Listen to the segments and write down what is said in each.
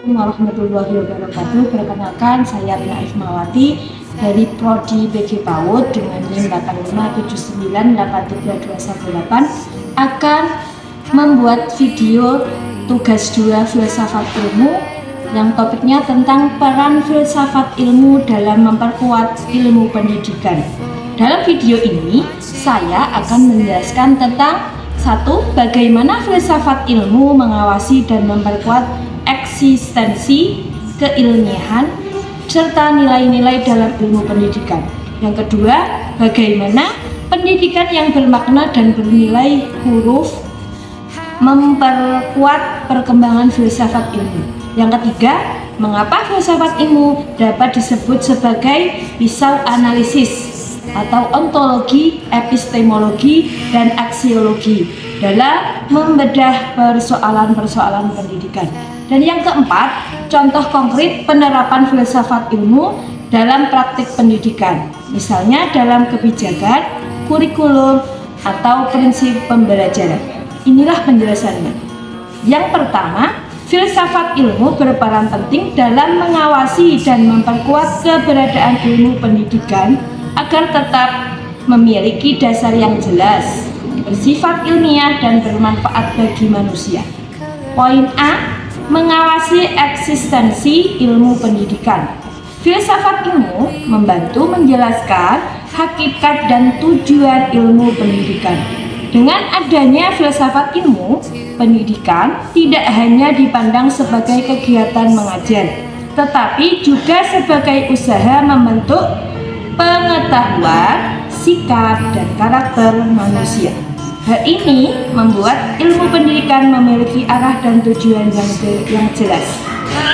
Warahmatullahi wabarakatuh. Perkenalkan, saya Rina Ismawati dari Prodi PG PAUD dengan NIM 8579832218 akan membuat video tugas 2 filsafat ilmu yang topiknya tentang peran filsafat ilmu dalam memperkuat ilmu pendidikan. Dalam video ini saya akan menjelaskan tentang 1. Bagaimana filsafat ilmu mengawasi dan memperkuat eksistensi, keilmiahan, serta nilai-nilai dalam ilmu pendidikan. Yang kedua, bagaimana pendidikan yang bermakna dan bernilai huruf memperkuat perkembangan filsafat ilmu. Yang ketiga, mengapa filsafat ilmu dapat disebut sebagai pisau analisis atau ontologi, epistemologi, dan aksiologi dalam membedah persoalan-persoalan pendidikan. Dan yang keempat, contoh konkret penerapan filsafat ilmu dalam praktik pendidikan, misalnya dalam kebijakan, kurikulum, atau prinsip pembelajaran. Inilah penjelasannya. Yang pertama, filsafat ilmu berperan penting dalam mengawasi dan memperkuat keberadaan ilmu pendidikan agar tetap memiliki dasar yang jelas, bersifat ilmiah, dan bermanfaat bagi manusia. Poin A, mengawasi eksistensi ilmu pendidikan. Filsafat ilmu membantu menjelaskan hakikat dan tujuan ilmu pendidikan. Dengan adanya filsafat ilmu, pendidikan tidak hanya dipandang sebagai kegiatan mengajar, tetapi juga sebagai usaha membentuk pengetahuan, sikap, dan karakter manusia. Hal ini membuat ilmu pendidikan memiliki arah dan tujuan yang jelas.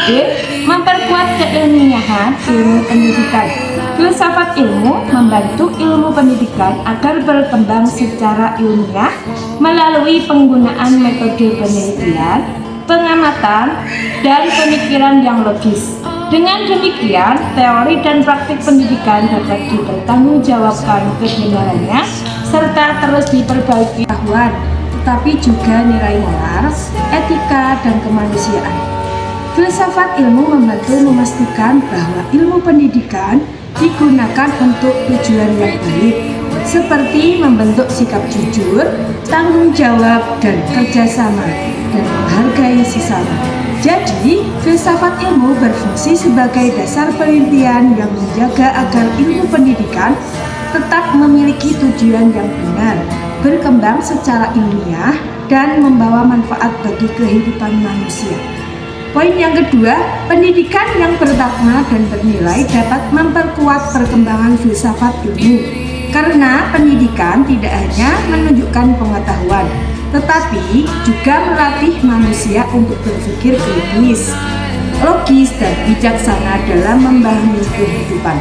D. Memperkuat keilmiahan ilmu pendidikan. Filsafat ilmu membantu ilmu pendidikan agar berkembang secara ilmiah melalui penggunaan metode penelitian, pengamatan, dan pemikiran yang logis. Dengan demikian, teori dan praktik pendidikan dapat dipertanggungjawabkan kebenarannya serta terus diperbaiki pengetahuan, tetapi juga nilai moral, etika, dan kemanusiaan. Filsafat ilmu membantu memastikan bahwa ilmu pendidikan digunakan untuk tujuan yang baik, seperti membentuk sikap jujur, tanggung jawab, dan kerjasama, dan menghargai sesama. Jadi, filsafat ilmu berfungsi sebagai dasar penelitian yang menjaga agar ilmu pendidikan tetap memiliki tujuan yang benar, berkembang secara ilmiah, dan membawa manfaat bagi kehidupan manusia. Poin yang kedua, pendidikan yang bermakna dan bernilai dapat memperkuat perkembangan filsafat ilmu. Karena pendidikan tidak hanya menunjukkan pengetahuan, tetapi juga melatih manusia untuk berpikir kritis, logis, dan bijaksana dalam memahami kehidupan.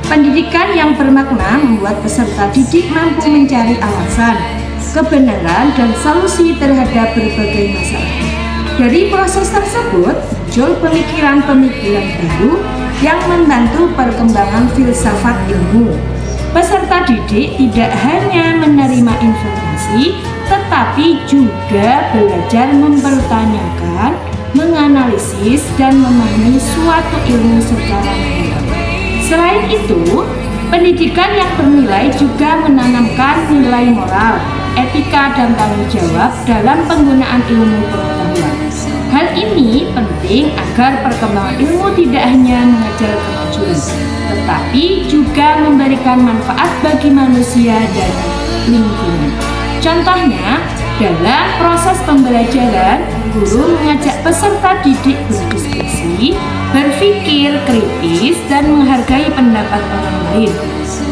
Pendidikan yang bermakna membuat peserta didik mampu mencari alasan, kebenaran, dan solusi terhadap berbagai masalah. Dari proses tersebut muncul pemikiran-pemikiran baru yang membantu perkembangan filsafat ilmu. Peserta didik tidak hanya menerima informasi, tetapi juga belajar mempertanyakan, menganalisis, dan memahami suatu ilmu secara mendalam. Selain itu, pendidikan yang bernilai juga menanamkan nilai moral, etika, dan tanggung jawab dalam penggunaan ilmu pengetahuan. Hal ini penting agar perkembangan ilmu tidak hanya mengajar kemajuan, tetapi juga memberikan manfaat bagi manusia dan lingkungan. Contohnya, dalam proses pembelajaran, guru mengajak peserta didik berdiskusi, berpikir kritis, dan menghargai pendapat orang lain.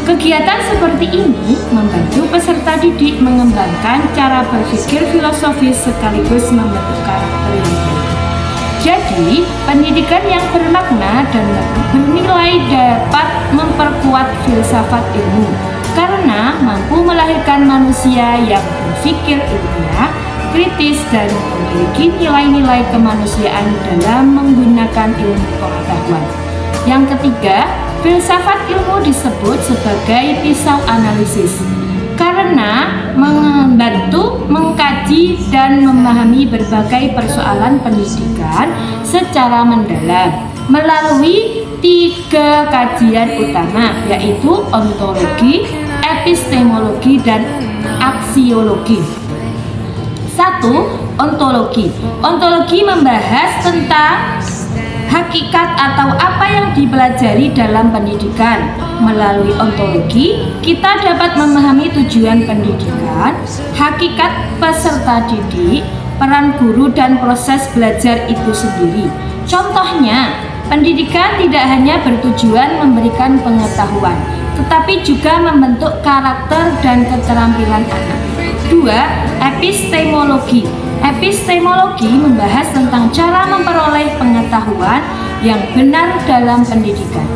Kegiatan seperti ini membantu peserta didik mengembangkan cara berpikir filosofis sekaligus membentuk karakter yang baik. Jadi, pendidikan yang bermakna dan bernilai dapat memperkuat filsafat ilmu karena mampu melahirkan manusia yang berpikir ilmiah, kritis, dan memiliki nilai-nilai kemanusiaan dalam menggunakan ilmu pengetahuan. Yang ketiga, filsafat ilmu disebut sebagai pisau analisis karena membantu mengkaji dan memahami berbagai persoalan pendidikan secara mendalam melalui 3 kajian utama, yaitu ontologi, epistemologi, dan aksiologi. 1. Ontologi. Ontologi membahas tentang hakikat atau apa yang dipelajari dalam pendidikan. Melalui ontologi, kita dapat memahami tujuan pendidikan, hakikat peserta didik, peran guru, dan proses belajar itu sendiri. Contohnya, pendidikan tidak hanya bertujuan memberikan pengetahuan, tetapi juga membentuk karakter dan keterampilan anak. 2. Epistemologi. Epistemologi membahas tentang cara memperoleh pengetahuan yang benar dalam pendidikan.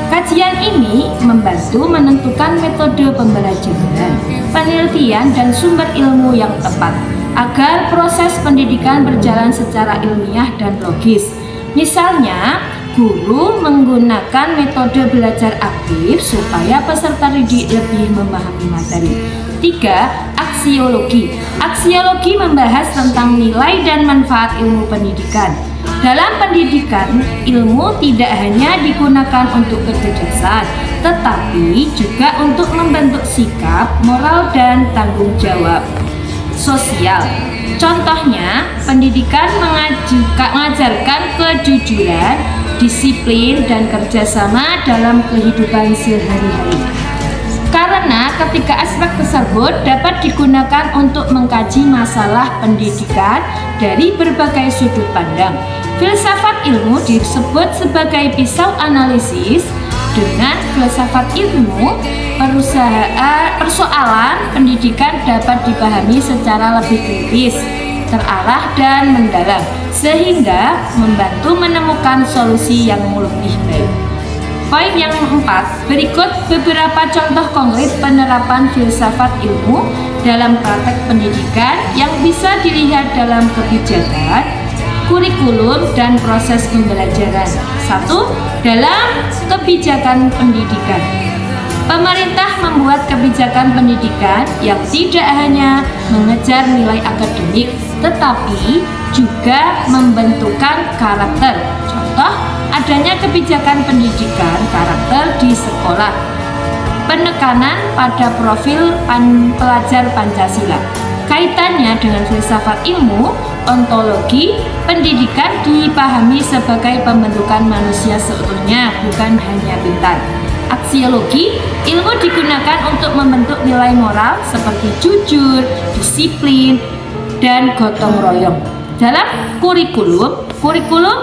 Kajian ini membantu menentukan metode pembelajaran, penelitian, dan sumber ilmu yang tepat agar proses pendidikan berjalan secara ilmiah dan logis. Misalnya, guru menggunakan metode belajar aktif supaya peserta didik lebih memahami materi. 3. Aksiologi. Aksiologi membahas tentang nilai dan manfaat ilmu pendidikan. Dalam pendidikan, ilmu tidak hanya digunakan untuk kecerdasan, tetapi juga untuk membentuk sikap, moral, dan tanggung jawab sosial. Contohnya, pendidikan mengajarkan kejujuran, disiplin, dan kerjasama dalam kehidupan sehari-hari. Karena ketiga aspek tersebut dapat digunakan untuk mengkaji masalah pendidikan dari berbagai sudut pandang. Filsafat ilmu disebut sebagai pisau analisis. Dengan filsafat ilmu, persoalan pendidikan dapat dipahami secara lebih kritis, terarah, dan mendalam, sehingga membantu menemukan solusi yang lebih baik. Poin yang keempat, berikut beberapa contoh konkret penerapan filsafat ilmu dalam praktek pendidikan yang bisa dilihat dalam kebijakan, kurikulum, dan proses pembelajaran. 1. Dalam kebijakan pendidikan, pemerintah membuat kebijakan pendidikan yang tidak hanya mengejar nilai akademik, tetapi juga membentukkan karakter. Contoh, adanya kebijakan pendidikan karakter di sekolah, penekanan pada profil pelajar Pancasila. Kaitannya dengan filsafat ilmu, ontologi, pendidikan dipahami sebagai pembentukan manusia seutuhnya, bukan hanya pintar. Aksiologi, ilmu digunakan untuk membentuk nilai moral seperti jujur, disiplin, dan gotong royong. Dalam kurikulum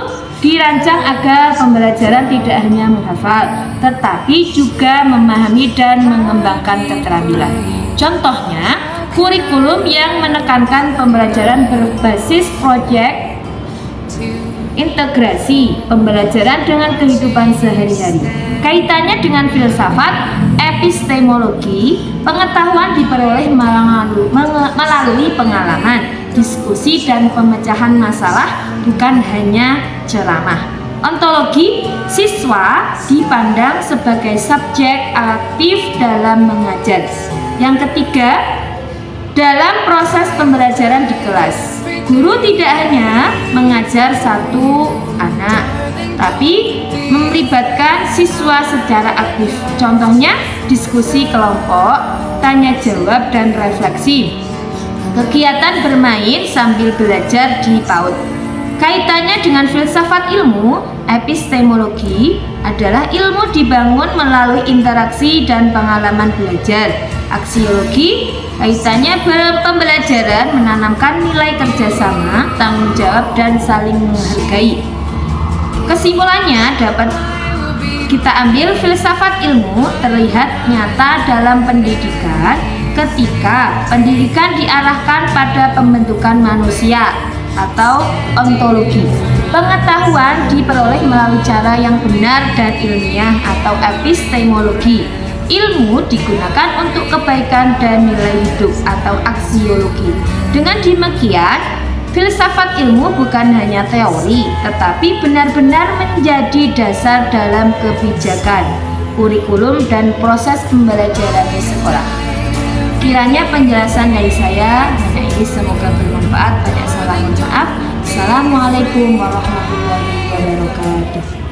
dirancang agar pembelajaran tidak hanya menghafal, tetapi juga memahami dan mengembangkan keterampilan. Contohnya, kurikulum yang menekankan pembelajaran berbasis proyek integrasi pembelajaran dengan kehidupan sehari-hari. Kaitannya dengan filsafat epistemologi, pengetahuan diperoleh melalui pengalaman, diskusi, dan pemecahan masalah, bukan hanya ceramah. Ontologi, siswa dipandang sebagai subjek aktif dalam mengajar. Yang ketiga, dalam proses pembelajaran di kelas, guru tidak hanya mengajar satu anak, tapi melibatkan siswa secara aktif. Contohnya, diskusi kelompok, tanya jawab, dan refleksi. Kegiatan bermain sambil belajar di PAUD. Kaitannya dengan filsafat ilmu, epistemologi adalah ilmu dibangun melalui interaksi dan pengalaman belajar. Aksiologi, kaitannya pembelajaran menanamkan nilai kerjasama, tanggung jawab, dan saling menghargai. Kesimpulannya dapat kita ambil, filsafat ilmu terlihat nyata dalam pendidikan ketika pendidikan diarahkan pada pembentukan manusia atau ontologi. Pengetahuan diperoleh melalui cara yang benar dan ilmiah atau epistemologi. Ilmu digunakan untuk kebaikan dan nilai hidup atau aksiologi. Dengan demikian, filsafat ilmu bukan hanya teori, tetapi benar-benar menjadi dasar dalam kebijakan, kurikulum, dan proses pembelajaran di sekolah. Kiranya penjelasan dari saya hanya ini, semoga bermanfaat. Banyak salah, mohon maaf. Assalamualaikum warahmatullahi wabarakatuh.